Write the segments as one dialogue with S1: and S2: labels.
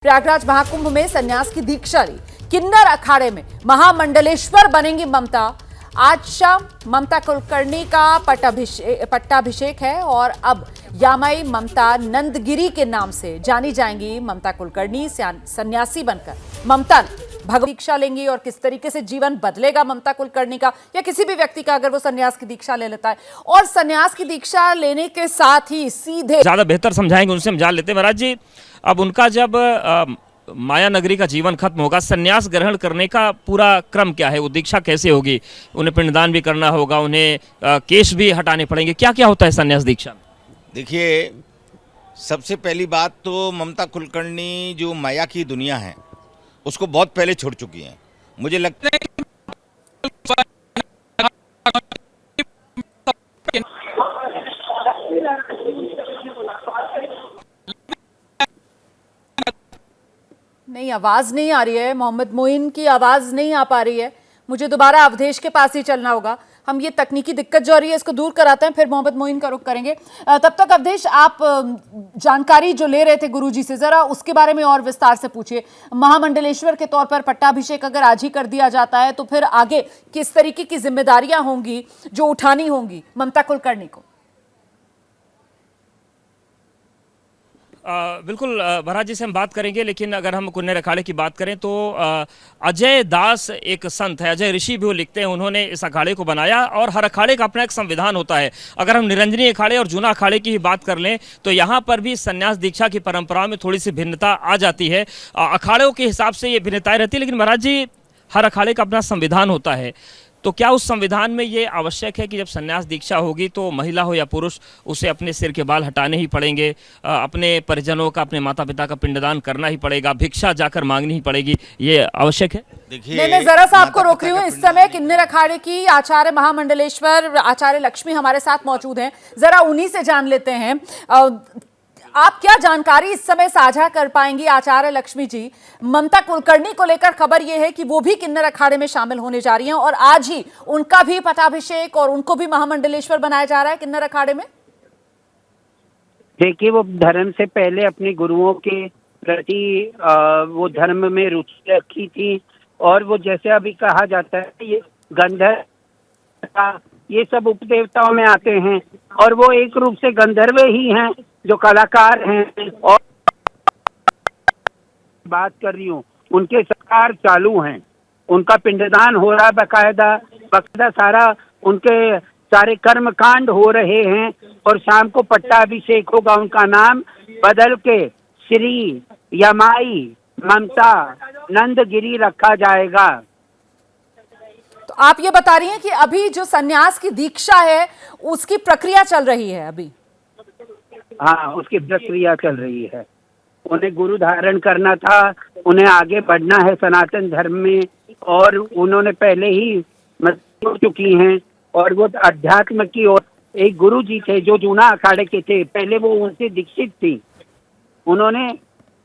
S1: प्रयागराज महाकुंभ में संन्यास की दीक्षा ली। किन्नर अखाड़े में महामंडलेश्वर बनेंगी ममता। आज शाम ममता कुलकर्णी का पट्टाभिषेक है और अब यामाई ममता नंदगिरी के नाम से जानी जाएंगी। ममता कुलकर्णी सन्यासी बनकर ममता भगवत दीक्षा लेंगी और किस तरीके से जीवन बदलेगा ममता कुलकर्णी का या किसी भी व्यक्ति का अगर वो सन्यास की दीक्षा ले लेता है। और सन्यास की दीक्षा लेने के साथ ही सीधे
S2: ज्यादा बेहतर समझाएंगे, उनसे हम जान लेते हैं। महाराज जी, अब उनका जब माया नगरी का जीवन खत्म होगा, सन्यास ग्रहण करने का पूरा क्रम क्या है? वो दीक्षा कैसे होगी? उन्हें पिंडदान भी करना होगा, उन्हें केश भी हटाने पड़ेंगे, क्या क्या होता है सन्यास दीक्षा में?
S3: देखिए, सबसे पहली बात तो ममता कुलकर्णी जो माया की दुनिया है उसको बहुत पहले छोड़ चुकी हैं। मुझे लगता है
S1: नहीं, आवाज नहीं आ रही है। मोहम्मद मोइन की आवाज नहीं आ पा रही है। मुझे दोबारा अवधेश के पास ही चलना होगा। हम ये तकनीकी दिक्कत जो आ रही है इसको दूर कराते हैं, फिर मोहम्मद मोइन का रुख करेंगे। तब तक अवधेश, आप जानकारी जो ले रहे थे गुरुजी से, जरा उसके बारे में और विस्तार से पूछिए। महामंडलेश्वर के तौर पर पट्टाभिषेक अगर आज ही कर दिया जाता है तो फिर आगे किस तरीके की जिम्मेदारियां होंगी जो उठानी होंगी ममता कुलकर्णी को?
S2: बिल्कुल महाराज जी से हम बात करेंगे, लेकिन अगर हम कुन्नर अखाड़े की बात करें तो अजय दास एक संत है, अजय ऋषि भी वो लिखते हैं। उन्होंने इस अखाड़े को बनाया और हर अखाड़े का अपना एक संविधान होता है। अगर हम निरंजनी अखाड़े और जूना अखाड़े की ही बात कर लें तो यहाँ पर भी संन्यास दीक्षा की परंपराओं में थोड़ी सी भिन्नता आ जाती है। अखाड़ों के हिसाब से ये भिन्नताएं रहती है, लेकिन महाराज जी हर अखाड़े का अपना संविधान होता है। तो क्या उस संविधान में ये आवश्यक है कि जब संन्यास दीक्षा होगी तो महिला हो या पुरुष, उसे अपने सिर के बाल हटाने ही पड़ेंगे, अपने परिजनों का, अपने माता पिता का पिंडदान करना ही पड़ेगा, भिक्षा जाकर मांगनी ही पड़ेगी, ये आवश्यक है?
S3: देखिए,
S1: मैं जरा सा आपको रोक रही हूँ। इस समय किन्नर अखाड़े की आचार्य महामंडलेश्वर आचार्य लक्ष्मी हमारे साथ मौजूद हैं, जरा उन्हीं से जान लेते हैं। आप क्या जानकारी इस समय साझा कर पाएंगी आचार्य लक्ष्मी जी? ममता कुलकर्णी को लेकर खबर यह है कि वो भी किन्नर अखाड़े में शामिल होने जा रही हैं और आज ही उनका भी पट्टाभिषेक और उनको भी महामंडलेश्वर बनाया जा रहा है किन्नर अखाड़े में।
S4: देखिए, वो धर्म से पहले अपने गुरुओं के प्रति वो धर्म में रुचि रखी थी और वो जैसे अभी कहा जाता है ये गंधर्व, ये सब उपदेवताओं में आते हैं और वो एक रूप से गंधर्व ही हैं जो कलाकार हैं। और बात कर रही हूँ, उनके संस्कार चालू हैं, उनका पिंडदान हो रहा है, बकायदा सारा उनके सारे कर्म कांड हो रहे हैं और शाम को पट्टाभिषेक होगा। उनका नाम बदल के श्री यमाई ममता नंदगिरी रखा जाएगा।
S1: तो आप ये बता रही हैं कि अभी जो सन्यास की दीक्षा है उसकी प्रक्रिया चल रही है अभी?
S4: हाँ, उसकी प्रक्रिया चल रही है। उन्हें गुरु धारण करना था, उन्हें आगे बढ़ना है सनातन धर्म में और उन्होंने पहले ही हो चुकी हैं और वो अध्यात्म की ओर। एक गुरु जी थे जो जूना अखाड़े के थे, पहले वो उनसे दीक्षित थी। उन्होंने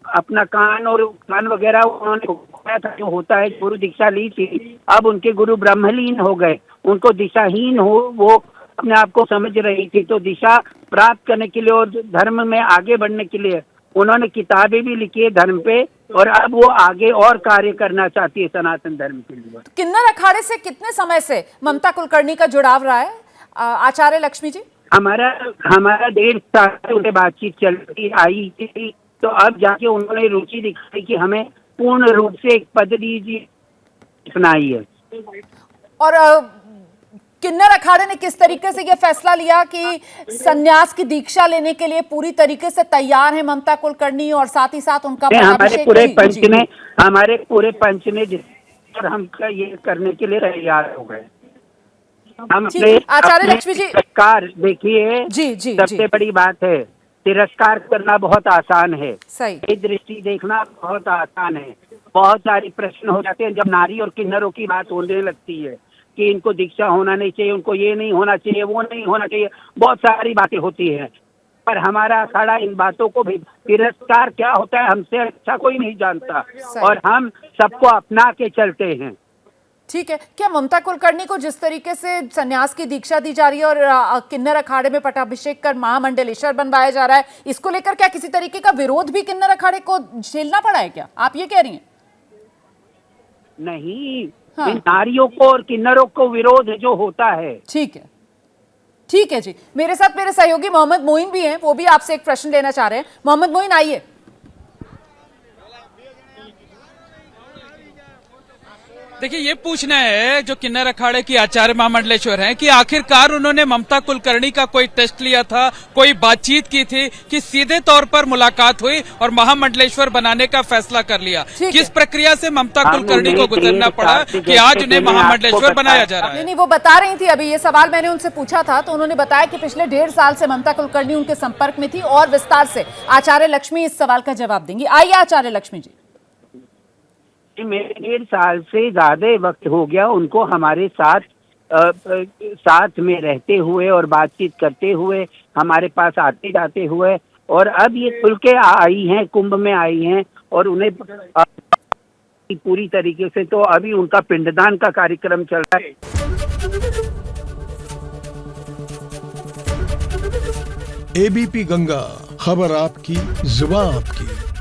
S4: अपना कान वगैरह उन्होंने खोया था, जो होता है, गुरु दीक्षा ली थी। अब उनके गुरु ब्रह्मलीन हो गए, उनको दिशाहीन हो, वो अपने आप को समझ रही थी। तो दिशा प्राप्त करने के लिए और धर्म में आगे बढ़ने के लिए उन्होंने किताबें भी लिखी है धर्म पे और अब वो आगे और कार्य करना चाहती है सनातन धर्म के लिए।
S1: किन्नर अखाड़े से कितने समय से ममता कुलकर्णी का जुड़ाव रहा है आचार्य लक्ष्मी जी? हमारा
S4: 1.5 साल से उनसे बातचीत चलती आई थी, तो अब जाके उन्होंने रुचि दिखाई कि हमें पूर्ण रूप से एक पद दीजिए, सुनाई है।
S1: और किन्नर अखाड़े ने किस तरीके से यह फैसला लिया कि सन्यास की दीक्षा लेने के लिए पूरी तरीके से तैयार है ममता कुलकर्णी और साथ ही साथ उनका
S4: हमारे पूरे पंच ने और हम ये करने के लिए तैयार हो गए। हम
S1: आचार्य लक्ष्मी जी,
S4: देखिए जी, सबसे बड़ी बात है, तिरस्कार करना बहुत आसान है, सही दृष्टि देखना बहुत आसान है। बहुत सारे प्रश्न हो जाते हैं जब नारी और किन्नरों की बात होने लगती है कि इनको दीक्षा होना नहीं चाहिए, उनको ये नहीं होना चाहिए, वो नहीं होना चाहिए, बहुत सारी बातें होती हैं। पर हमारा अखाड़ा इन बातों को भी, तिरस्कार क्या होता है हमसे अच्छा कोई नहीं जानता और हम सबको अपना के चलते हैं।
S1: ठीक है, क्या ममता कुलकर्णी को जिस तरीके से संन्यास की दीक्षा दी जा रही है और किन्नर अखाड़े में पटाभिषेक कर महामंडलेश्वर बनवाया जा रहा है, इसको लेकर क्या किसी तरीके का विरोध भी किन्नर अखाड़े को झेलना पड़ा है, क्या आप ये कह रही हैं?
S4: नहीं,
S1: हाँ।
S4: इन नारियों को और किन्नरों को विरोध जो होता है।
S1: ठीक है जी। मेरे साथ मेरे सहयोगी मोहम्मद मोइन भी हैं, वो भी आपसे एक प्रश्न लेना चाह रहे हैं। मोहम्मद मोइन, आइए।
S5: देखिए, ये पूछना है जो किन्नर अखाड़े की आचार्य महामंडलेश्वर हैं कि आखिरकार उन्होंने ममता कुलकर्णी का कोई टेस्ट लिया था, कोई बातचीत की थी कि सीधे तौर पर मुलाकात हुई और महामंडलेश्वर बनाने का फैसला कर लिया? किस प्रक्रिया से ममता कुलकर्णी को गुजरना पड़ा कि आज उन्हें महामंडलेश्वर बनाया जा रहा है?
S1: नहीं, वो बता रही थी अभी, ये सवाल मैंने उनसे पूछा था तो उन्होंने बताया कि पिछले 1.5 साल से ममता कुलकर्णी उनके संपर्क में थी और विस्तार से आचार्य लक्ष्मी इस सवाल का जवाब देंगी। आइए आचार्य लक्ष्मी जी।
S4: मेरे 1.5 साल से ज्यादा वक्त हो गया उनको हमारे साथ में रहते हुए और बातचीत करते हुए, हमारे पास आते जाते हुए, और अब ये खुल के आई हैं, कुंभ में आई हैं और उन्हें पूरी तरीके से, तो अभी उनका पिंडदान का कार्यक्रम चल रहा है।
S6: एबीपी गंगा, खबर आपकी, जुबान आपकी।